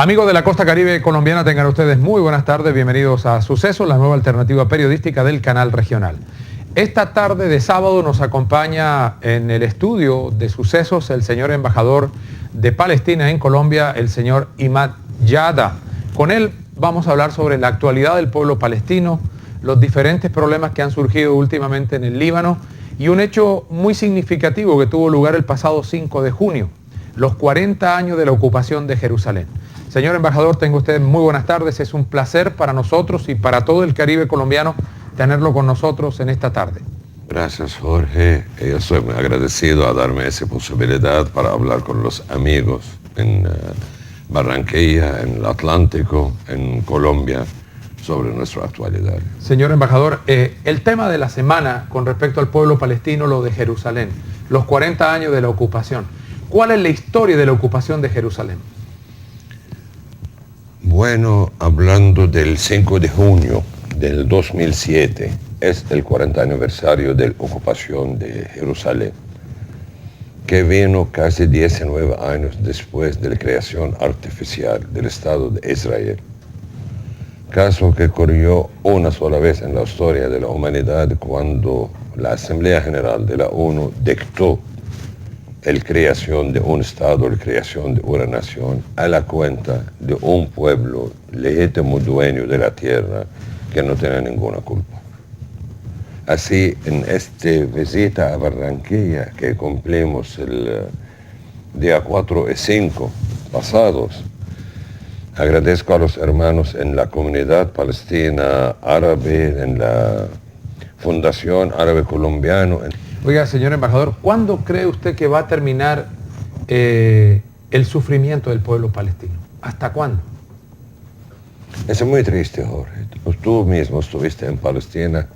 Amigos de la costa caribe colombiana, tengan ustedes muy buenas tardes. Bienvenidos a Sucesos, la nueva alternativa periodística del canal regional. Esta tarde de sábado nos acompaña en el estudio de Sucesos el señor embajador de Palestina en Colombia, el señor Imad Yada. Con él vamos a hablar sobre la actualidad del pueblo palestino, los diferentes problemas que han surgido últimamente en el Líbano y un hecho muy significativo que tuvo lugar el pasado 5 de junio, los 40 años de la ocupación de Jerusalén. Señor embajador, tenga usted muy buenas tardes. Es un placer para nosotros y para todo el Caribe colombiano tenerlo con nosotros en esta tarde. Gracias, Jorge. Yo estoy muy agradecido a darme esa posibilidad para hablar con los amigos en Barranquilla, en el Atlántico, en Colombia, sobre nuestra actualidad. Señor embajador, el tema de la semana con respecto al pueblo palestino, lo de Jerusalén, los 40 años de la ocupación. ¿Cuál es la historia de la ocupación de Jerusalén? Bueno, hablando del 5 de junio del 2007, es el 40 aniversario de la ocupación de Jerusalén, que vino casi 19 años después de la creación artificial del Estado de Israel. Caso que ocurrió una sola vez en la historia de la humanidad cuando la Asamblea General de la ONU dictó la creación de un Estado, la creación de una nación, a la cuenta de un pueblo legítimo dueño de la tierra que no tiene ninguna culpa. Así, en esta visita a Barranquilla, que cumplimos el día 4 y 5 pasados, agradezco a los hermanos en la comunidad palestina árabe, en la Fundación Árabe Colombiano. Oiga, señor embajador, ¿cuándo cree usted que va a terminar el sufrimiento del pueblo palestino? ¿Hasta cuándo? Es muy triste, Jorge. Tú mismo estuviste en Palestina,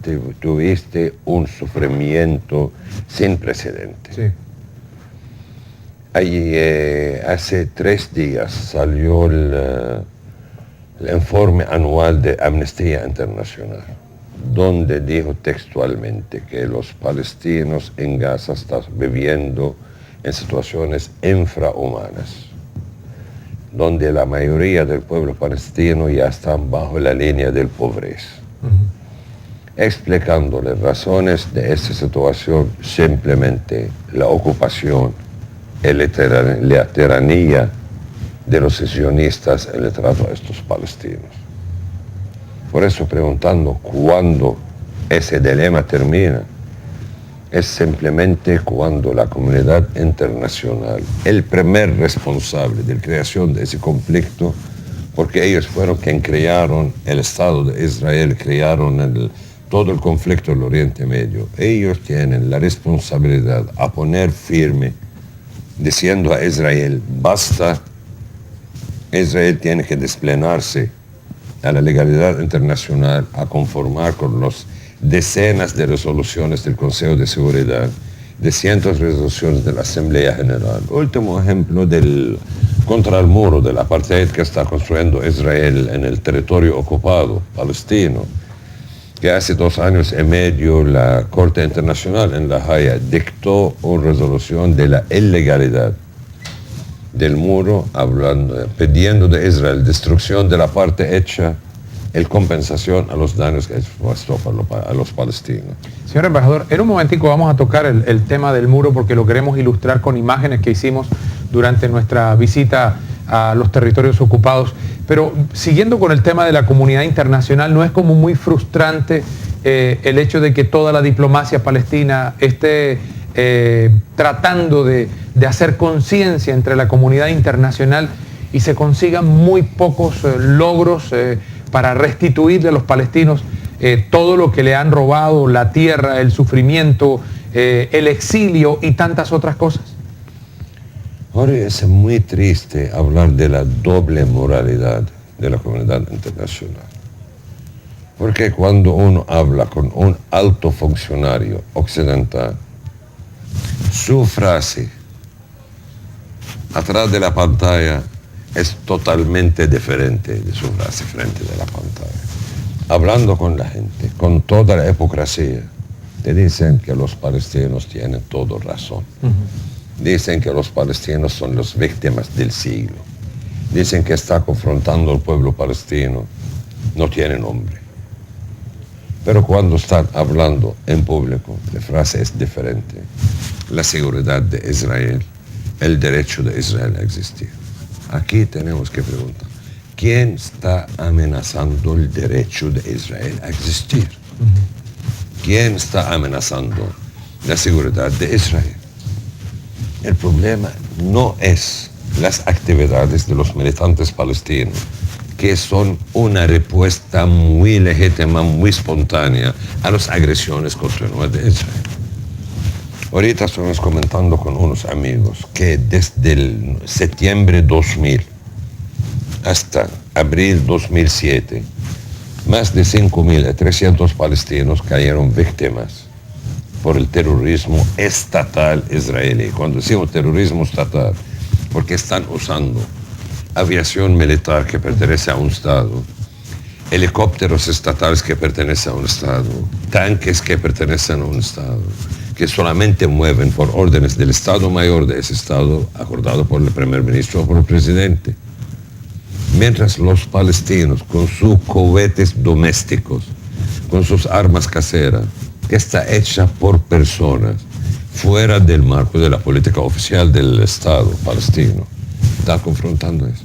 tuviste un sufrimiento sin precedentes. Sí. Allí, hace 3 días salió el informe anual de Amnistía Internacional, donde dijo textualmente que los palestinos en Gaza están viviendo en situaciones infrahumanas, donde la mayoría del pueblo palestino ya están bajo la línea de pobreza. Explicando las razones de esta situación, simplemente la ocupación, la tiranía de los sionistas en el trato a estos palestinos. Por eso, preguntando cuándo ese dilema termina, es simplemente cuando la comunidad internacional, el primer responsable de la creación de ese conflicto, porque ellos fueron quienes crearon el Estado de Israel, crearon todo el conflicto del Oriente Medio, ellos tienen la responsabilidad a poner firme, diciendo a Israel, basta, Israel tiene que desplenarse a la legalidad internacional, a conformar con las decenas de resoluciones del Consejo de Seguridad, de cientos de resoluciones de la Asamblea General. Último ejemplo contra el muro del apartheid que está construyendo Israel en el territorio ocupado palestino, que hace 2 años y medio la Corte Internacional en La Haya dictó una resolución de la ilegalidad del muro, pidiendo de Israel destrucción de la parte hecha, el compensación a los daños que expuesto a los palestinos. Señor embajador, en un momentico vamos a tocar el tema del muro porque lo queremos ilustrar con imágenes que hicimos durante nuestra visita a los territorios ocupados. Pero siguiendo con el tema de la comunidad internacional, ¿no es como muy frustrante el hecho de que toda la diplomacia palestina esté tratando de hacer conciencia entre la comunidad internacional y se consigan muy pocos logros para restituirle a los palestinos todo lo que le han robado, la tierra, el sufrimiento, el exilio y tantas otras cosas? Ahora es muy triste hablar de la doble moralidad de la comunidad internacional. Porque cuando uno habla con un alto funcionario occidental, su frase atrás de la pantalla es totalmente diferente de su frase frente de la pantalla. Hablando con la gente, con toda la hipocresía, te dicen que los palestinos tienen toda razón. Dicen que los palestinos son las víctimas del siglo. dicen que está confrontando al pueblo palestino, no tiene nombre. Pero cuando están hablando en público, la frase es diferente. La seguridad de Israel, el derecho de Israel a existir. Aquí tenemos que preguntar, ¿quién está amenazando el derecho de Israel a existir? ¿Quién está amenazando la seguridad de Israel? El problema no es las actividades de los militantes palestinos, que son una respuesta muy legítima, muy espontánea a las agresiones continuas de Israel. Ahorita estamos comentando con unos amigos que desde el septiembre 2000 hasta abril 2007, más de 5.300 palestinos cayeron víctimas por el terrorismo estatal israelí. Cuando decimos terrorismo estatal, porque están usando aviación militar que pertenece a un Estado, helicópteros estatales que pertenecen a un Estado, tanques que pertenecen a un Estado, que solamente mueven por órdenes del Estado Mayor de ese Estado, acordado por el primer ministro o por el presidente. Mientras los palestinos, con sus cohetes domésticos, con sus armas caseras, que está hecha por personas fuera del marco de la política oficial del Estado palestino, está confrontando eso.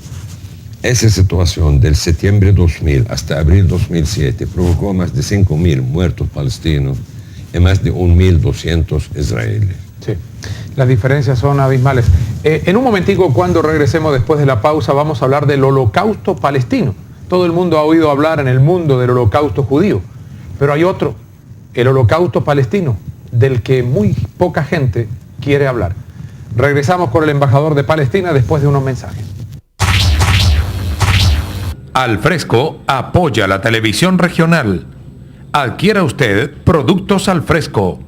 Esa situación del septiembre 2000 hasta abril 2007 provocó más de 5.000 muertos palestinos y más de 1.200 israelíes. Sí, las diferencias son abismales. En un momentico, cuando regresemos después de la pausa, vamos a hablar del holocausto palestino. Todo el mundo ha oído hablar en el mundo del holocausto judío, pero hay otro, el holocausto palestino, del que muy poca gente quiere hablar. Regresamos con el embajador de Palestina después de unos mensajes. Al Fresco apoya la televisión regional. Adquiera usted productos Al Fresco.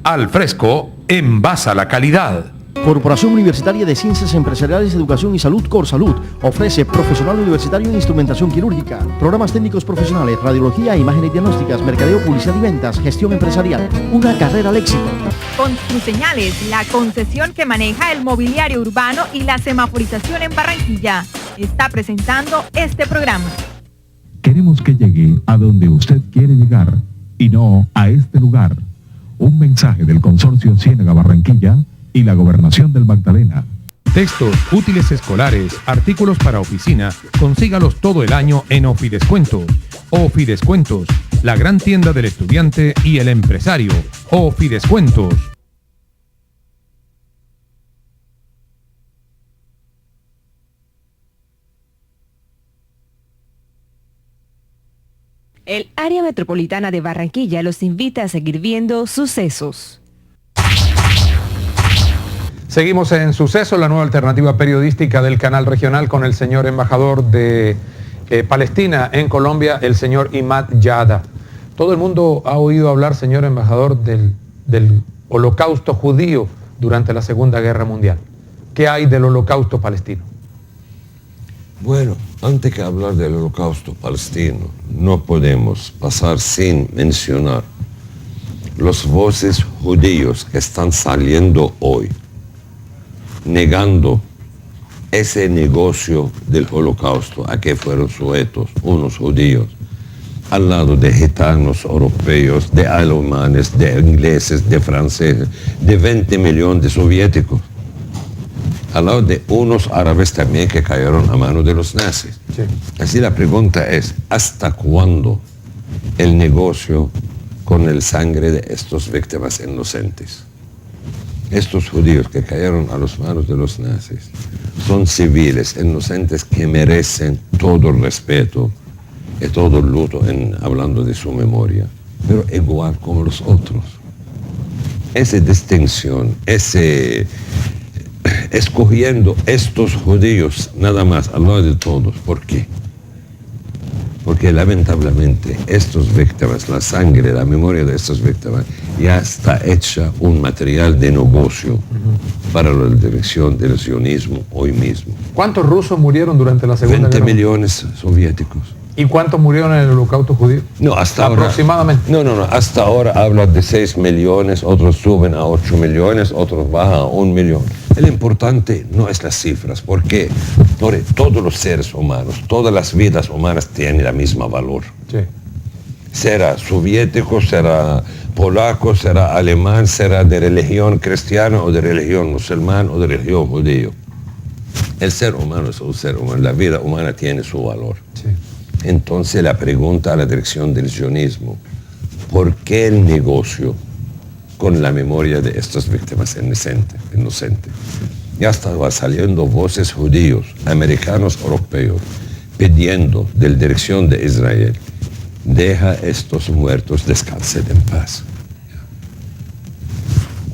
Al Fresco envasa la calidad. Corporación Universitaria de Ciencias Empresariales, Educación y Salud, Corsalud, ofrece profesional universitario en instrumentación quirúrgica, programas técnicos profesionales, radiología, imágenes diagnósticas, mercadeo, publicidad y ventas, gestión empresarial, una carrera al éxito. Construseñales, la concesión que maneja el mobiliario urbano y la semaforización en Barranquilla, está presentando este programa. Queremos que llegue a donde usted quiere llegar y no a este lugar. Un mensaje del Consorcio Ciénaga Barranquilla y la Gobernación del Magdalena. Textos, útiles escolares, artículos para oficina, consígalos todo el año en Ofidescuentos. Ofidescuentos, la gran tienda del estudiante y el empresario. Ofidescuentos. El área metropolitana de Barranquilla los invita a seguir viendo Sucesos. Seguimos en Sucesos, la nueva alternativa periodística del canal regional, con el señor embajador de Palestina en Colombia, el señor Imad Yada. Todo el mundo ha oído hablar, señor embajador, del holocausto judío durante la Segunda Guerra Mundial. ¿Qué hay del holocausto palestino? Bueno, antes que hablar del holocausto palestino, no podemos pasar sin mencionar los voces judíos que están saliendo hoy, negando ese negocio del holocausto a que fueron sujetos unos judíos, al lado de gitanos europeos, de alemanes, de ingleses, de franceses, de 20 millones de soviéticos, al lado de unos árabes también que cayeron a manos de los nazis. Sí. Así la pregunta es, ¿hasta cuándo el negocio con el sangre de estas víctimas inocentes? Estos judíos que cayeron a las manos de los nazis son civiles inocentes que merecen todo el respeto y todo el luto hablando de su memoria, pero igual como los otros. Esa distinción, escogiendo estos judíos nada más al lado de todos, ¿por qué? Porque lamentablemente estas víctimas, la sangre, la memoria de estas víctimas, ya está hecha un material de negocio para la dirección del sionismo hoy mismo. ¿Cuántos rusos murieron durante la Segunda 20 Guerra Mundial? millones soviéticos. ¿Y cuántos murieron en el holocausto judío? No, hasta ahora. Aproximadamente. No, hasta ahora habla de 6 millones, otros suben a 8 millones, otros bajan a 1 millón. El importante no es las cifras, porque todos los seres humanos, todas las vidas humanas tienen la misma valor. Sí. Será soviético, será polaco, será alemán, será de religión cristiana o de religión musulmán o de religión judío. El ser humano es un ser humano, la vida humana tiene su valor. Sí. Entonces la pregunta a la dirección del sionismo, ¿por qué el negocio con la memoria de estas víctimas inocentes? Ya estaban saliendo voces judíos, americanos, europeos, pidiendo de la dirección de Israel, deja estos muertos, descansen en paz.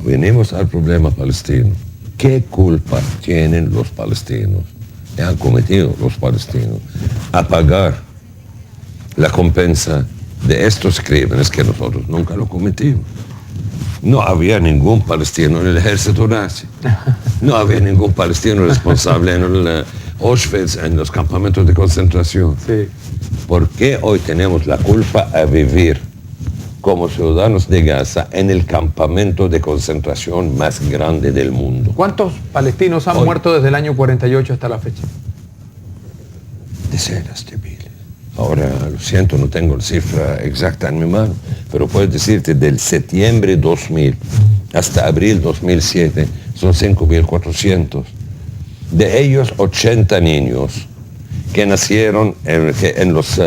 Venimos al problema palestino. ¿Qué culpa tienen los palestinos? ¿Qué han cometido los palestinos a pagar la compensa de estos crímenes que nosotros nunca lo cometimos? No había ningún palestino en el ejército nazi. No había ningún palestino responsable en el Auschwitz, en los campamentos de concentración. Sí. ¿Por qué hoy tenemos la culpa a vivir como ciudadanos de Gaza en el campamento de concentración más grande del mundo? ¿Cuántos palestinos han muerto desde el año 48 hasta la fecha? Decenas de miles. Ahora, lo siento, no tengo la cifra exacta en mi mano, pero puedo decirte del septiembre 2000 hasta abril 2007 son 5.400. De ellos 80 niños que nacieron en los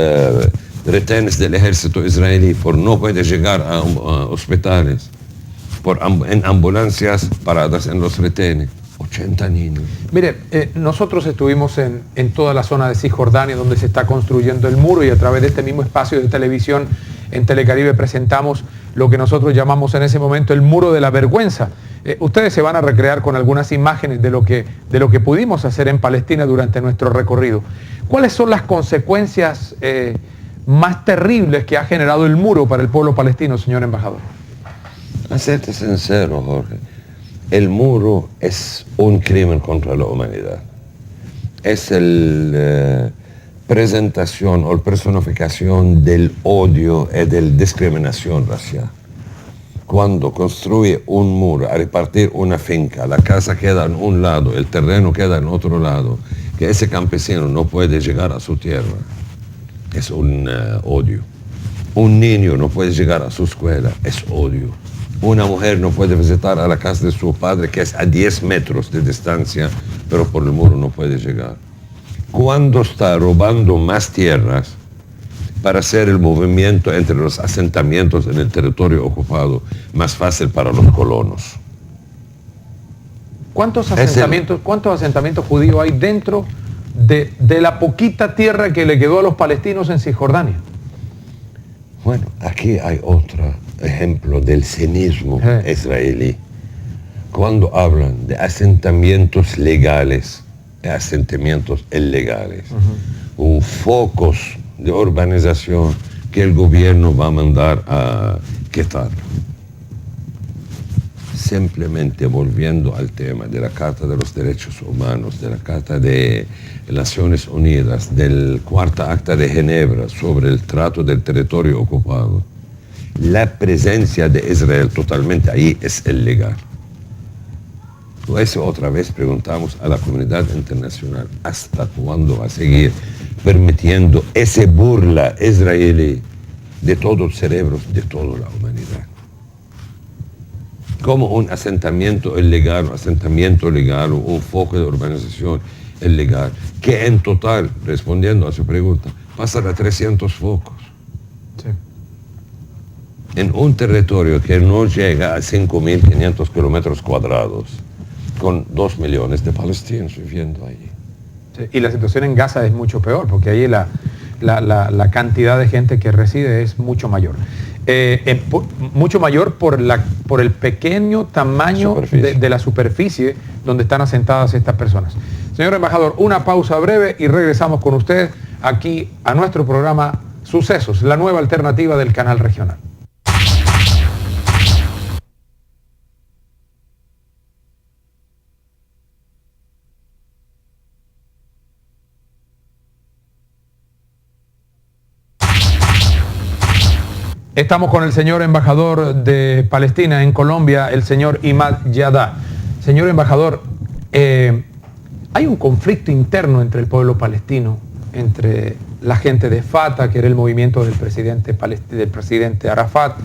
retenes del ejército israelí por no poder llegar a hospitales, en ambulancias paradas en los retenes. 80 niños. Mire, nosotros estuvimos en toda la zona de Cisjordania donde se está construyendo el muro, y a través de este mismo espacio de televisión en Telecaribe presentamos lo que nosotros llamamos en ese momento el muro de la vergüenza. Ustedes se van a recrear con algunas imágenes de lo que pudimos hacer en Palestina durante nuestro recorrido. ¿Cuáles son las consecuencias más terribles que ha generado el muro para el pueblo palestino, señor embajador? A serte sincero, Jorge, el muro es un crimen contra la humanidad. Es la presentación o personificación del odio y de la discriminación racial. Cuando construye un muro a repartir una finca, la casa queda en un lado, el terreno queda en otro lado, que ese campesino no puede llegar a su tierra, es un odio. Un niño no puede llegar a su escuela, es odio. Una mujer no puede visitar a la casa de su padre, que es a 10 metros de distancia, pero por el muro no puede llegar. Cuando está robando más tierras para hacer el movimiento entre los asentamientos en el territorio ocupado más fácil para los colonos. ¿Cuántos asentamientos judíos hay dentro de la poquita tierra que le quedó a los palestinos en Cisjordania? Bueno, aquí hay otro ejemplo del cinismo israelí. Cuando hablan de asentamientos legales y asentamientos ilegales, focos de urbanización que el gobierno va a mandar a quitar. Simplemente volviendo al tema de la Carta de los Derechos Humanos, de la Carta de Naciones Unidas, del Cuarta Acta de Ginebra sobre el trato del territorio ocupado, la presencia de Israel totalmente ahí es ilegal. Por eso otra vez preguntamos a la comunidad internacional, ¿hasta cuándo va a seguir permitiendo esa burla israelí de todos los cerebros de toda la humanidad? Como un asentamiento ilegal, un foco de urbanización ilegal, que en total, respondiendo a su pregunta, pasan a 300 focos. Sí. En un territorio que no llega a 5.500 kilómetros cuadrados, con 2 millones de palestinos viviendo allí. Sí, y la situación en Gaza es mucho peor, porque ahí la cantidad de gente que reside es mucho mayor. Mucho mayor por el pequeño tamaño de la superficie donde están asentadas estas personas. Señor embajador, una pausa breve y regresamos con usted aquí a nuestro programa Sucesos, la nueva alternativa del canal regional. Estamos con el señor embajador de Palestina en Colombia, el señor Imad Yadá. Señor embajador, Hay un conflicto interno entre el pueblo palestino, entre la gente de Fatah, que era el movimiento del presidente Arafat,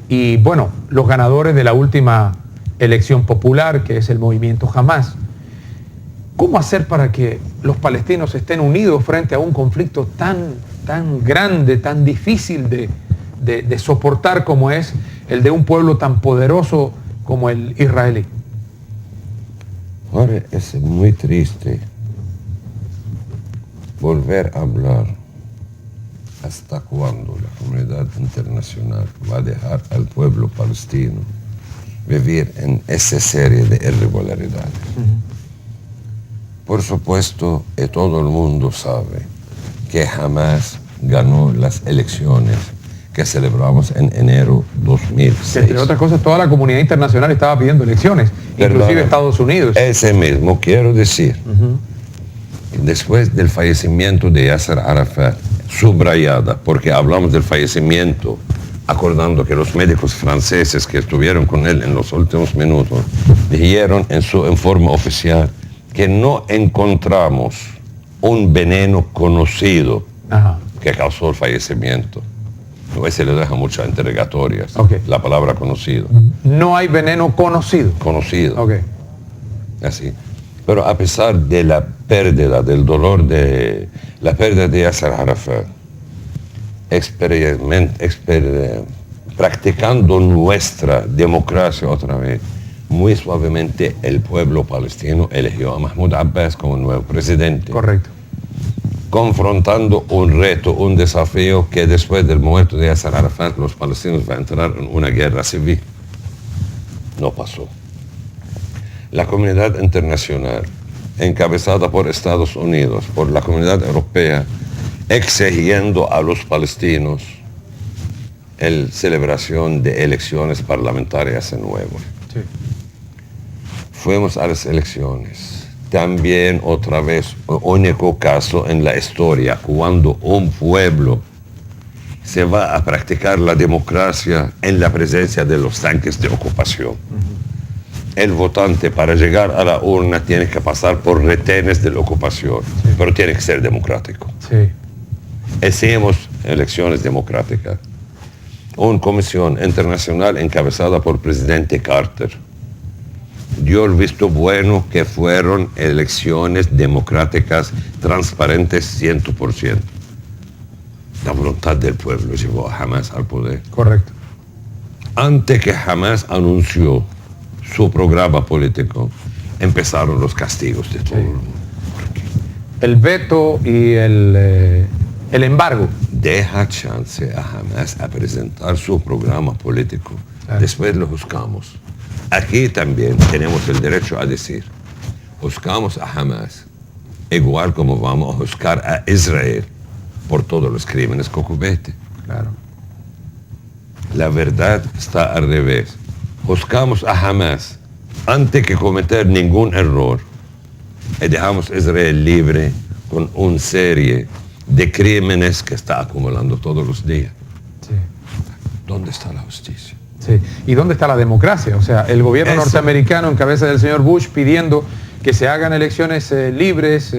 y bueno, los ganadores de la última elección popular, que es el movimiento Hamas. ¿Cómo hacer para que los palestinos estén unidos frente a un conflicto tan grande, tan difícil de soportar como es el de un pueblo tan poderoso como el israelí? Ahora es muy triste volver a hablar hasta cuándo la comunidad internacional va a dejar al pueblo palestino vivir en esa serie de irregularidades. Por supuesto, todo el mundo sabe que Hamas ganó las elecciones que celebramos en enero 2006. Entre otras cosas, toda la comunidad internacional estaba pidiendo elecciones, inclusive Estados Unidos. Ese mismo quiero decir. Después del fallecimiento de Yasser Arafat, subrayada, porque hablamos del fallecimiento, acordando que los médicos franceses que estuvieron con él en los últimos minutos, dijeron en forma oficial que no encontramos un veneno conocido que causó el fallecimiento. A se le deja muchas interrogatorias. La palabra conocido. No hay veneno conocido. Conocido. Así. Pero a pesar de la pérdida, del dolor de la pérdida de Yasser Arafat, practicando nuestra democracia otra vez, muy suavemente el pueblo palestino eligió a Mahmoud Abbas como nuevo presidente. Correcto. Confrontando un reto, un desafío que después del muerto de Yasser Arafat los palestinos van a entrar en una guerra civil. No pasó. La comunidad internacional, encabezada por Estados Unidos, por la comunidad europea, exigiendo a los palestinos la celebración de elecciones parlamentarias de nuevo. Sí. Fuimos a las elecciones. También otra vez, único caso en la historia, cuando un pueblo se va a practicar la democracia en la presencia de los tanques de ocupación. El votante para llegar a la urna tiene que pasar por retenes de la ocupación, pero tiene que ser democrático. Hicimos elecciones democráticas. Una comisión internacional encabezada por el presidente Carter dio el visto bueno que fueron elecciones democráticas transparentes 100%. La voluntad del pueblo llevó a Hamas al poder. Correcto. Antes que Hamas anunció su programa político, empezaron los castigos de todo el mundo. El veto y el embargo. Deja chance a Hamas a presentar su programa político. Después lo juzgamos. Aquí también tenemos el derecho a decir, juzgamos a Hamas, igual como vamos a juzgar a Israel por todos los crímenes que comete. Claro. La verdad está al revés. Juzgamos a Hamas antes que cometer ningún error y dejamos a Israel libre con una serie de crímenes que está acumulando todos los días. Sí. ¿Dónde está la justicia? Sí. ¿Y dónde está la democracia? O sea, el gobierno norteamericano en cabeza del señor Bush pidiendo que se hagan elecciones libres,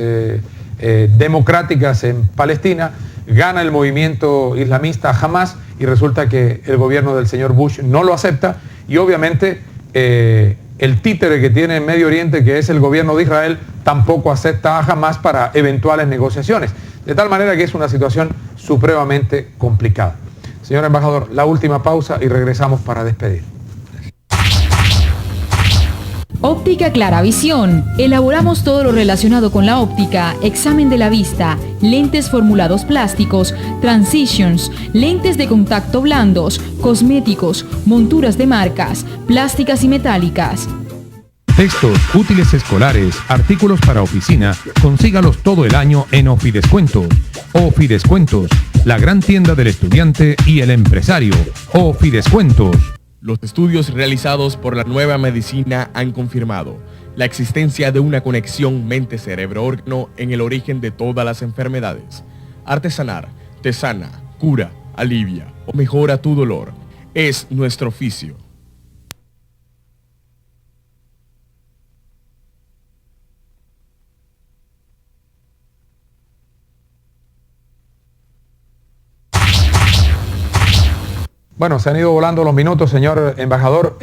democráticas en Palestina, gana el movimiento islamista Hamas y resulta que el gobierno del señor Bush no lo acepta y obviamente el títere que tiene en Medio Oriente, que es el gobierno de Israel, tampoco acepta a Hamas para eventuales negociaciones. De tal manera que es una situación supremamente complicada. Señor embajador, la última pausa y regresamos para despedir. Óptica Claravisión. Elaboramos todo lo relacionado con la óptica, examen de la vista, lentes formulados plásticos, transitions, lentes de contacto blandos, cosméticos, monturas de marcas, plásticas y metálicas. Textos, útiles escolares, artículos para oficina, consígalos todo el año en Ofidescuentos. Ofidescuentos, la gran tienda del estudiante y el empresario. Ofidescuentos. Los estudios realizados por la nueva medicina han confirmado la existencia de una conexión mente-cerebro-órgano en el origen de todas las enfermedades. Artesanar, te sana, cura, alivia o mejora tu dolor. Es nuestro oficio. Bueno, se han ido volando los minutos, señor embajador.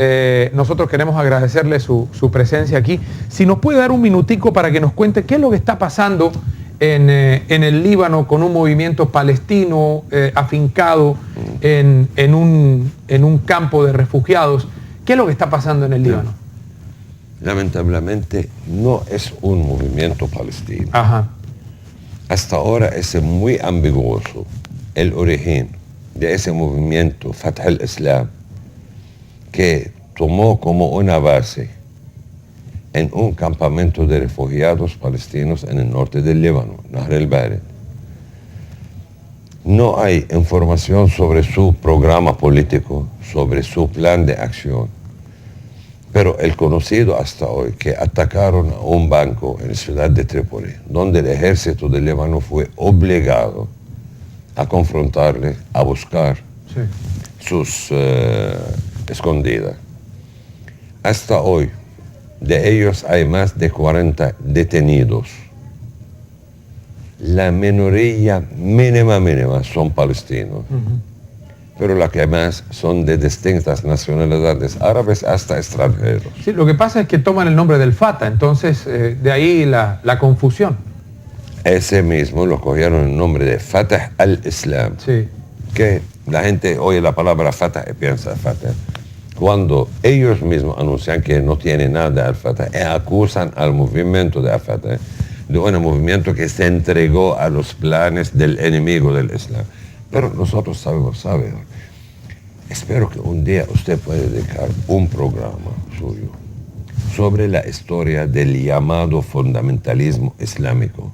Nosotros queremos agradecerle su presencia aquí. Si nos puede dar un minutico para que nos cuente qué es lo que está pasando en el Líbano con un movimiento palestino afincado en un campo de refugiados. ¿Qué es lo que está pasando en el Líbano? Lamentablemente no es un movimiento palestino. Ajá. Hasta ahora es muy ambiguoso el origen de ese movimiento Fatah al-Islam, que tomó como una base en un campamento de refugiados palestinos en el norte del Líbano, Nahr el-Bared. No hay información sobre su programa político, sobre su plan de acción, pero el conocido hasta hoy que atacaron a un banco en la ciudad de Trípoli, donde el ejército del Líbano fue obligado a confrontarle, a buscar sus escondidas. Hasta hoy, de ellos hay más de 40 detenidos. La minoría mínima son palestinos, pero la que más son de distintas nacionalidades, árabes hasta extranjeros. Sí, lo que pasa es que toman el nombre del Fatah, entonces de ahí la confusión. Ese mismo lo cogieron el nombre de Fatah al-Islam, que la gente oye la palabra Fatah y piensa Fatah. Cuando ellos mismos anuncian que no tiene nada al Fatah y acusan al movimiento de Fatah de un movimiento que se entregó a los planes del enemigo del Islam. Pero nosotros sabemos, espero que un día usted pueda dedicar un programa suyo sobre la historia del llamado fundamentalismo islámico.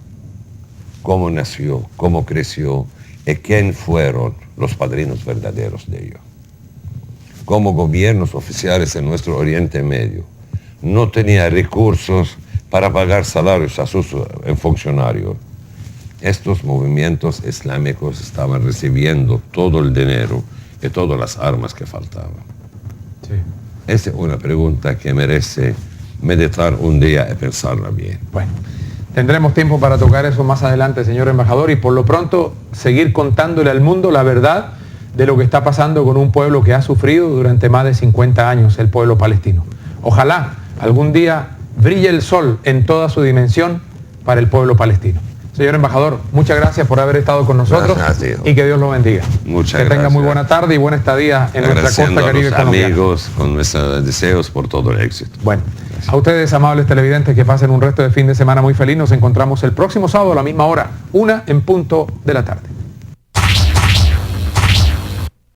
Cómo nació, cómo creció y quién fueron los padrinos verdaderos de ello. Cómo gobiernos oficiales en nuestro Oriente Medio no tenían recursos para pagar salarios a sus funcionarios. Estos movimientos islámicos estaban recibiendo todo el dinero y todas las armas que faltaban. Esa es una pregunta que merece meditar un día y pensarla bien. Bueno. Tendremos tiempo para tocar eso más adelante, señor embajador, y por lo pronto seguir contándole al mundo la verdad de lo que está pasando con un pueblo que ha sufrido durante más de 50 años, el pueblo palestino. Ojalá algún día brille el sol en toda su dimensión para el pueblo palestino. Señor embajador, muchas gracias por haber estado con nosotros y que Dios lo bendiga. Muchas gracias. Que tenga muy buena tarde y buena estadía en nuestra costa caribe colombiana. Amigos, con nuestros deseos por todo el éxito. Bueno, a ustedes, amables televidentes, que pasen un resto de fin de semana muy feliz. Nos encontramos el próximo sábado a la misma hora, 1:00 p.m.